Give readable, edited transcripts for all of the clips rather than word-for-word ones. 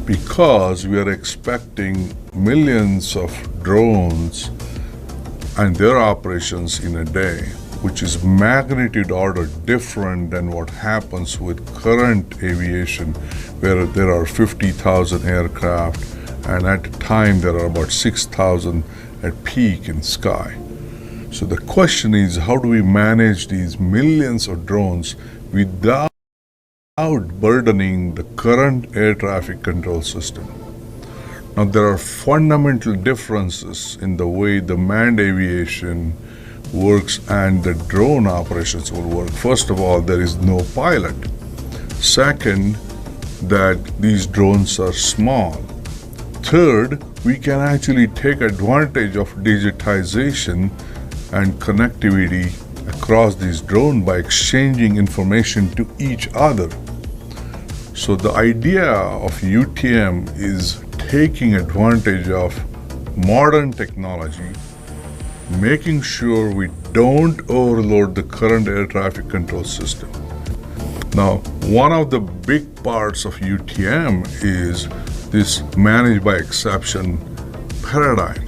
because we are expecting millions of drones and their operations in a day, which is magnitude order different than what happens with current aviation, where there are 50,000 aircraft, and at a time there are about 6,000 at peak in sky. So the question is, how do we manage these millions of drones without burdening the current air traffic control system? Now, there are fundamental differences in the way the manned aviation works and the drone operations will work. First of all, there is no pilot. Second, that these drones are small. Third, we can actually take advantage of digitization and connectivity across these drones by exchanging information to each other. So the idea of UTM is taking advantage of modern technology, making sure we don't overload the current air traffic control system. Now, one of the big parts of UTM is this managed by exception paradigm.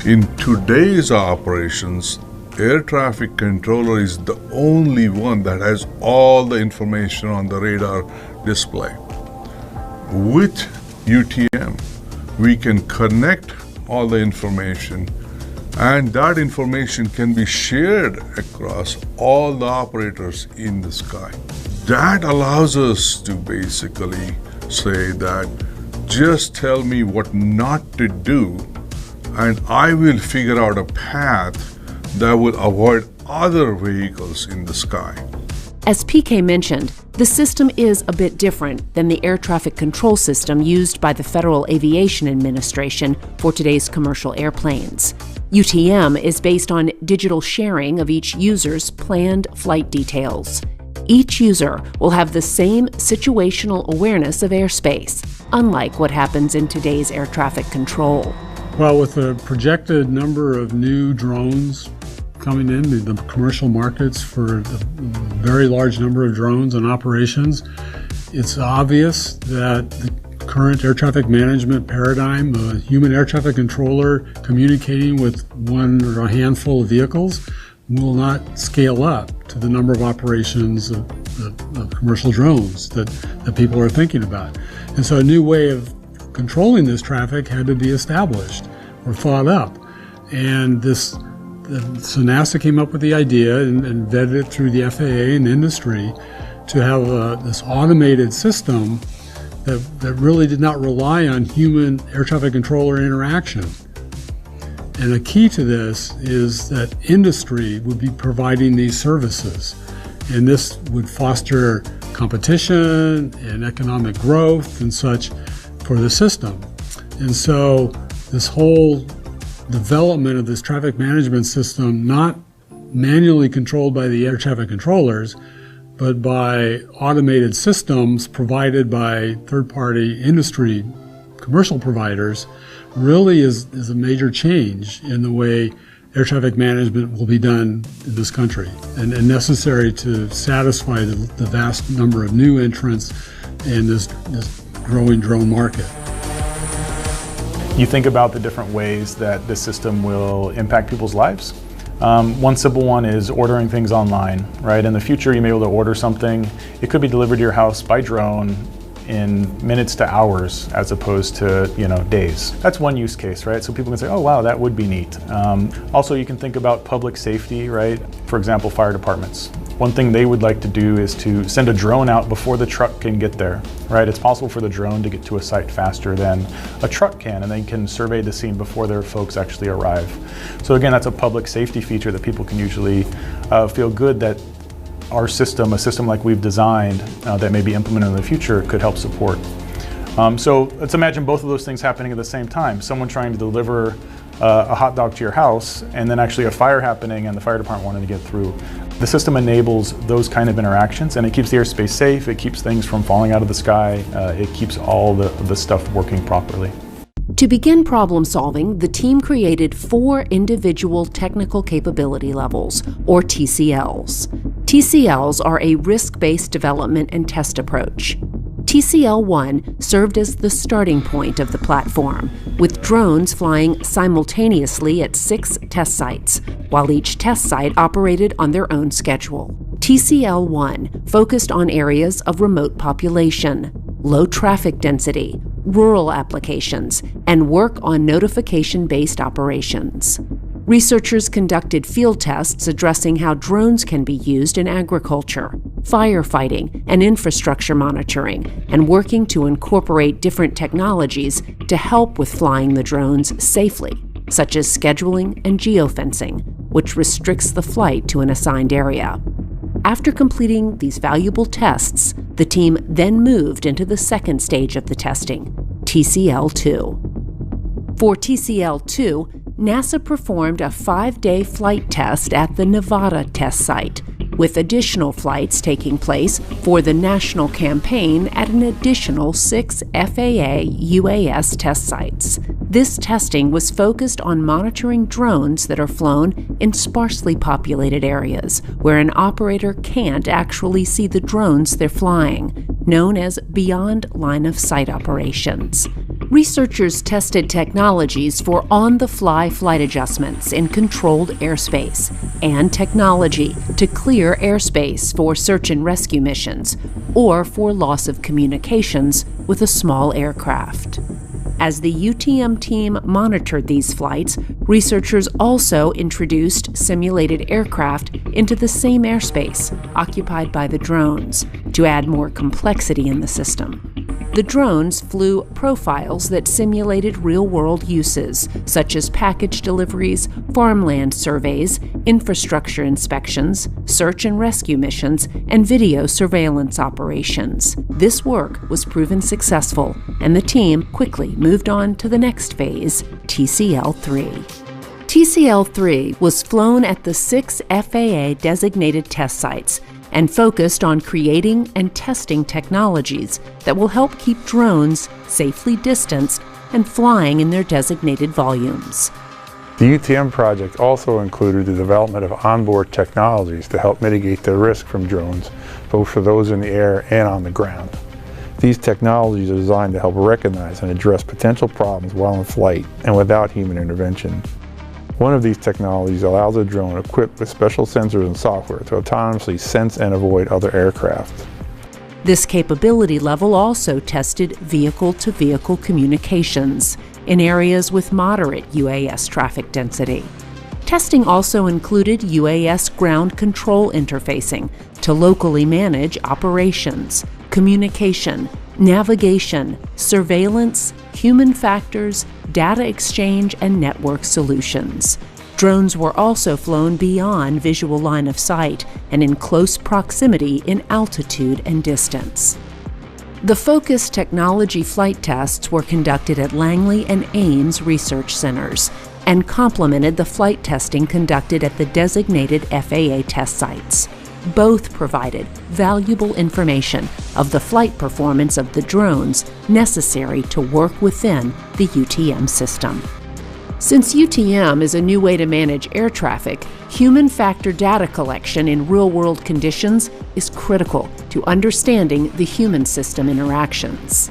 In today's operations, air traffic controller is the only one that has all the information on the radar display. With UTM, we can connect all the information, and that information can be shared across all the operators in the sky. That allows us to basically say that just tell me what not to do, and I will figure out a path that will avoid other vehicles in the sky. As PK mentioned, the system is a bit different than the air traffic control system used by the Federal Aviation Administration for today's commercial airplanes. UTM is based on digital sharing of each user's planned flight details. Each user will have the same situational awareness of airspace, unlike what happens in today's air traffic control. Well, with the projected number of new drones coming in, the commercial markets for the very large number of drones and operations, it's obvious that the current air traffic management paradigm, a human air traffic controller communicating with one or a handful of vehicles, will not scale up to the number of operations of commercial drones that people are thinking about. And so a new way of controlling this traffic had to be established or thought up. And so NASA came up with the idea and vetted it through the FAA and industry to have this automated system that really did not rely on human air traffic controller interaction. And a key to this is that industry would be providing these services. And this would foster competition and economic growth and such for the system. And so this whole development of this traffic management system, not manually controlled by the air traffic controllers, but by automated systems provided by third-party industry commercial providers, really is a major change in the way air traffic management will be done in this country, and necessary to satisfy the vast number of new entrants in this growing drone market. You think about the different ways that this system will impact people's lives. One simple one is ordering things online, right? In the future, you may be able to order something. It could be delivered to your house by drone in minutes to hours as opposed to days. That's one use case, right? So people can say, oh wow, that would be neat. Also, you can think about public safety, right? For example, fire departments. One thing they would like to do is to send a drone out before the truck can get there, right? It's possible for the drone to get to a site faster than a truck can, and they can survey the scene before their folks actually arrive. So again, that's a public safety feature that people can usually feel good that our system, a system like we've designed that may be implemented in the future, could help support. So let's imagine both of those things happening at the same time. Someone trying to deliver a hot dog to your house, and then actually a fire happening and the fire department wanting to get through. The system enables those kind of interactions, and it keeps the airspace safe, it keeps things from falling out of the sky, it keeps all the stuff working properly. To begin problem solving, the team created 4 individual technical capability levels, or TCLs. TCLs are a risk-based development and test approach. TCL-1 served as the starting point of the platform, with drones flying simultaneously at 6 test sites, while each test site operated on their own schedule. TCL-1 focused on areas of remote population, low traffic density, rural applications, and work on notification-based operations. Researchers conducted field tests addressing how drones can be used in agriculture, firefighting, and infrastructure monitoring, and working to incorporate different technologies to help with flying the drones safely, such as scheduling and geofencing, which restricts the flight to an assigned area. After completing these valuable tests, the team then moved into the second stage of the testing, TCL-2. For TCL-2, NASA performed a 5-day flight test at the Nevada test site, with additional flights taking place for the national campaign at an additional 6 FAA UAS test sites. This testing was focused on monitoring drones that are flown in sparsely populated areas where an operator can't actually see the drones they're flying, known as beyond line of sight operations. Researchers tested technologies for on-the-fly flight adjustments in controlled airspace and technology to clear airspace for search and rescue missions or for loss of communications with a small aircraft. As the UTM team monitored these flights, researchers also introduced simulated aircraft into the same airspace occupied by the drones to add more complexity in the system. The drones flew profiles that simulated real-world uses, such as package deliveries, farmland surveys, infrastructure inspections, search and rescue missions, and video surveillance operations. This work was proven successful, and the team quickly moved on to the next phase, TCL-3. TCL-3 was flown at the 6 FAA-designated test sites and focused on creating and testing technologies that will help keep drones safely distanced and flying in their designated volumes. The UTM project also included the development of onboard technologies to help mitigate the risk from drones, both for those in the air and on the ground. These technologies are designed to help recognize and address potential problems while in flight and without human intervention. One of these technologies allows a drone equipped with special sensors and software to autonomously sense and avoid other aircraft. This capability level also tested vehicle-to-vehicle communications in areas with moderate UAS traffic density. Testing also included UAS ground control interfacing to locally manage operations, communication, navigation, surveillance, human factors, data exchange, and network solutions. Drones were also flown beyond visual line of sight and in close proximity in altitude and distance. The focused technology flight tests were conducted at Langley and Ames research centers and complemented the flight testing conducted at the designated FAA test sites. Both provided valuable information of the flight performance of the drones necessary to work within the UTM system. Since UTM is a new way to manage air traffic, human factor data collection in real-world conditions is critical to understanding the human-system interactions.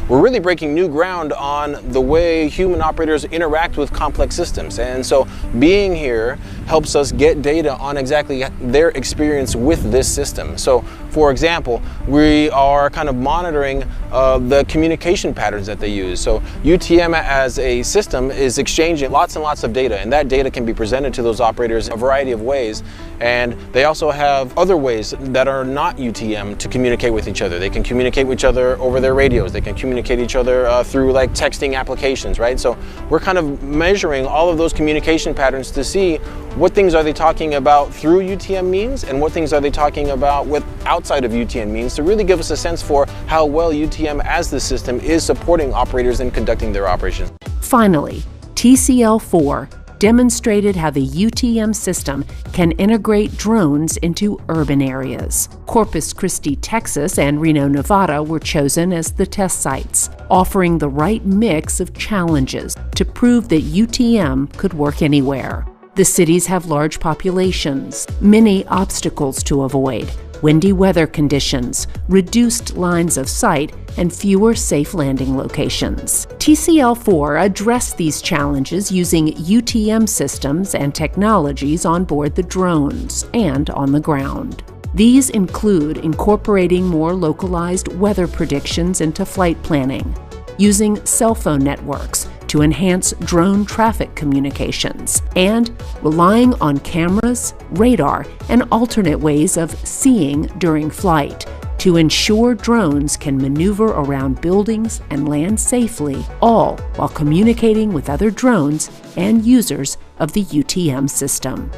We're really breaking new ground on the way human operators interact with complex systems. And so being here helps us get data on exactly their experience with this system. So for example, we are kind of monitoring the communication patterns that they use. So UTM as a system is exchanging lots and lots of data, and that data can be presented to those operators in a variety of ways. And they also have other ways that are not UTM to communicate with each other. They can communicate with each other over their radios. They can communicate each other through like texting applications, right? So we're kind of measuring all of those communication patterns to see what things are they talking about through UTM means and what things are they talking about with outside of UTM means, to really give us a sense for how well UTM as the system is supporting operators in conducting their operations. Finally, TCL-4 demonstrated how the UTM system can integrate drones into urban areas. Corpus Christi, Texas and Reno, Nevada were chosen as the test sites, offering the right mix of challenges to prove that UTM could work anywhere. The cities have large populations, many obstacles to avoid, windy weather conditions, reduced lines of sight, and fewer safe landing locations. TCL-4 addressed these challenges using UTM systems and technologies on board the drones and on the ground. These include incorporating more localized weather predictions into flight planning, using cell phone networks to enhance drone traffic communications, and relying on cameras, radar, and alternate ways of seeing during flight to ensure drones can maneuver around buildings and land safely, all while communicating with other drones and users of the UTM system.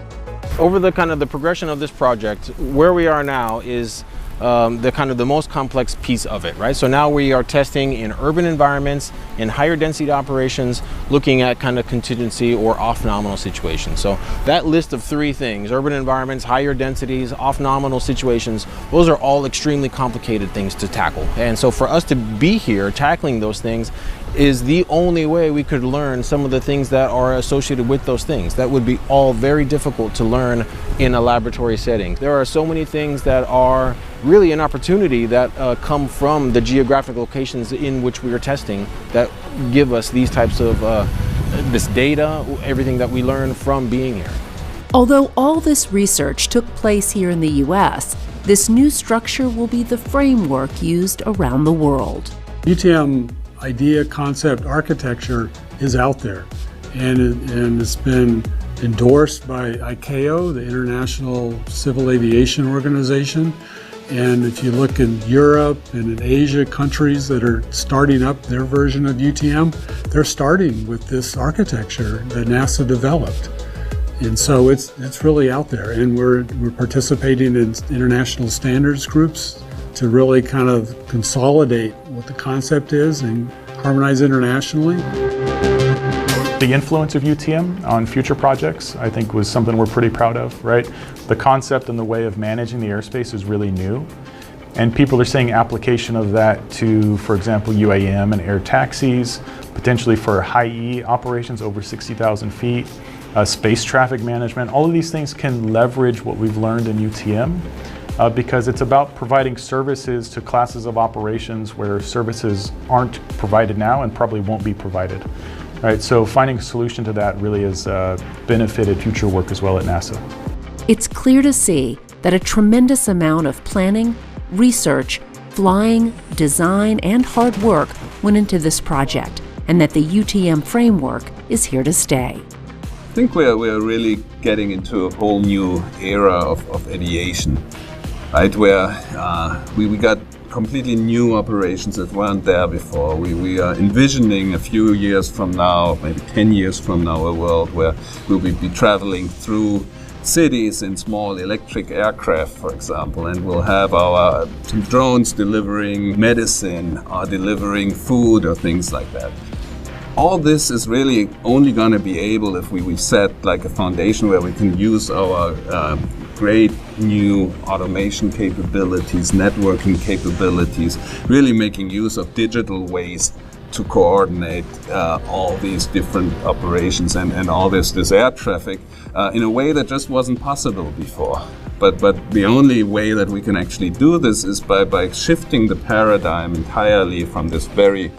Over the progression of this project, where we are now is the most complex piece of it, right? So now we are testing in urban environments, in higher density operations, looking at contingency or off-nominal situations. So that list of three things, urban environments, higher densities, off-nominal situations, those are all extremely complicated things to tackle. And so for us to be here tackling those things is the only way we could learn some of the things that are associated with those things. That would be all very difficult to learn in a laboratory setting. There are so many things that are really an opportunity that come from the geographic locations in which we are testing that give us these types of this data, everything that we learn from being here. Although all this research took place here in the US, this new structure will be the framework used around the world. UTM idea, concept, architecture is out there, and it's been endorsed by ICAO, the International Civil Aviation Organization. And if you look in Europe and in Asia, countries that are starting up their version of UTM, they're starting with this architecture that NASA developed. And so it's really out there, and we're participating in international standards groups to really consolidate what the concept is and harmonize internationally. The influence of UTM on future projects, I think, was something we're pretty proud of, right? The concept and the way of managing the airspace is really new. And people are seeing application of that to, for example, UAM and air taxis, potentially for high E operations over 60,000 feet, space traffic management. All of these things can leverage what we've learned in UTM. Because it's about providing services to classes of operations where services aren't provided now and probably won't be provided. Right, so finding a solution to that really has benefited future work as well at NASA. It's clear to see that a tremendous amount of planning, research, flying, design, and hard work went into this project, and that the UTM framework is here to stay. I think we're really getting into a whole new era of aviation. Right, where we got completely new operations that weren't there before. We are envisioning a few years from now, maybe 10 years from now, a world where we'll be traveling through cities in small electric aircraft, for example, and we'll have our drones delivering medicine or delivering food or things like that. All this is really only going to be able if we set a foundation where we can use our great new automation capabilities, networking capabilities, really making use of digital ways to coordinate all these different operations and all this air traffic in a way that just wasn't possible before. But the only way that we can actually do this is by shifting the paradigm entirely from this very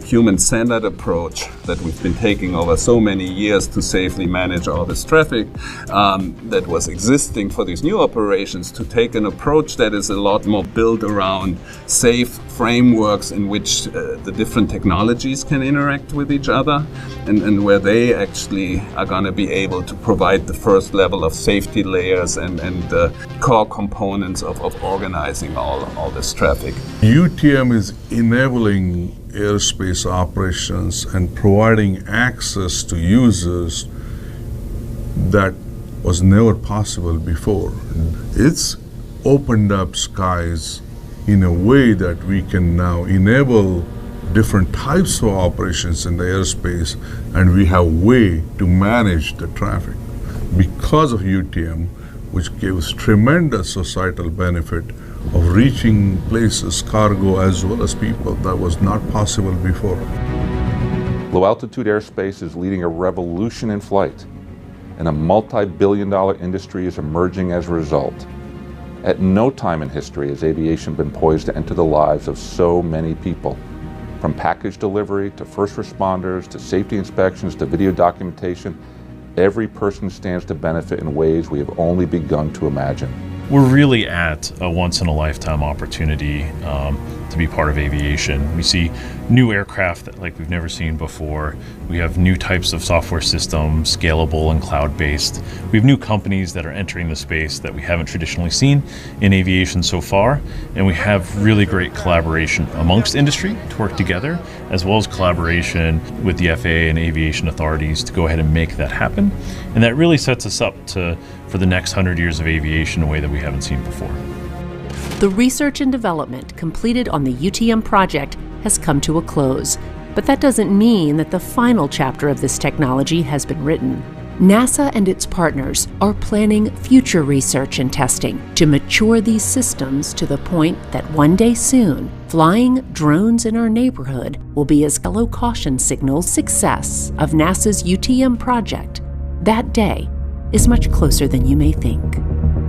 human-centered approach that we've been taking over so many years to safely manage all this traffic that was existing for these new operations, to take an approach that is a lot more built around safe frameworks in which the different technologies can interact with each other, and where they actually are going to be able to provide the first level of safety layers and core components of organizing all this traffic. UTM is enabling airspace operations and providing access to users that was never possible before. It's opened up skies in a way that we can now enable different types of operations in the airspace, and we have a way to manage the traffic because of UTM, which gives tremendous societal benefit of reaching places, cargo as well as people, that was not possible before. Low altitude airspace is leading a revolution in flight, and a multi-billion-dollar industry is emerging as a result. At no time in history has aviation been poised to enter the lives of so many people. From package delivery to first responders to safety inspections to video documentation, every person stands to benefit in ways we have only begun to imagine. We're really at a once-in-a-lifetime opportunity to be part of aviation. We see new aircraft like we've never seen before. We have new types of software systems, scalable and cloud-based. We have new companies that are entering the space that we haven't traditionally seen in aviation so far. And we have really great collaboration amongst industry to work together, as well as collaboration with the FAA and aviation authorities to go ahead and make that happen. And that really sets us up for the next 100 years of aviation in a way that we haven't seen before. The research and development completed on the UTM project has come to a close, but that doesn't mean that the final chapter of this technology has been written. NASA and its partners are planning future research and testing to mature these systems to the point that one day soon, flying drones in our neighborhood will be as fellow caution signals success of NASA's UTM project. That day is much closer than you may think.